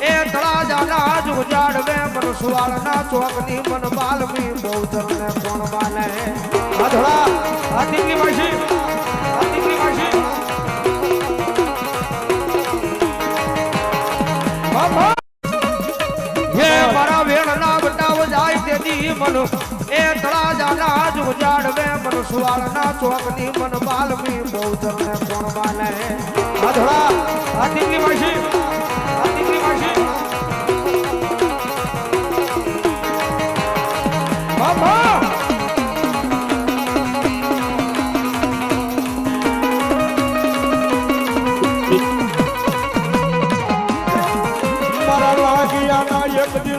એ તળાજાના જ ઉજાડવે મન સુવાળના ચોકની મન બાલમી બહુચર ને કોણ માને આ ધોળા આ દીકરી વાસી હે મારા વેણના બટાવ જાય તેદી મન એ તળાજાના જ ઉજાડવે મન સુવાળના ચોકની મન બાલમી બહુચર ને કોણ માને આ ધોળા આ દીકરી વાસી મારા લાગિયાના એક દિલ